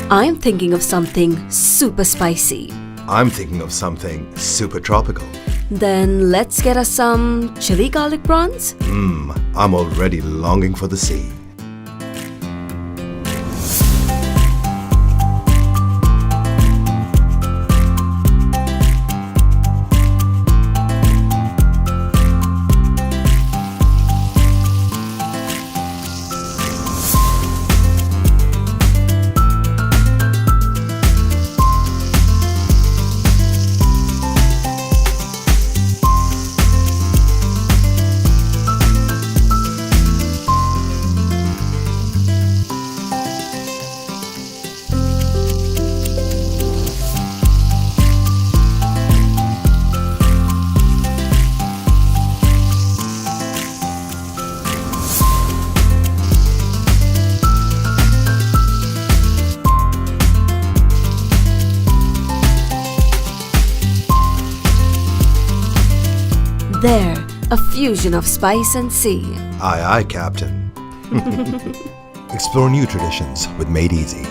I'm thinking of something super spicy. I'm thinking of something super tropical. Then let's get us some chili garlic prawns. I'm already longing for the sea. There, a fusion of spice and sea. Aye, aye, Captain. Explore new traditions with Made Easy.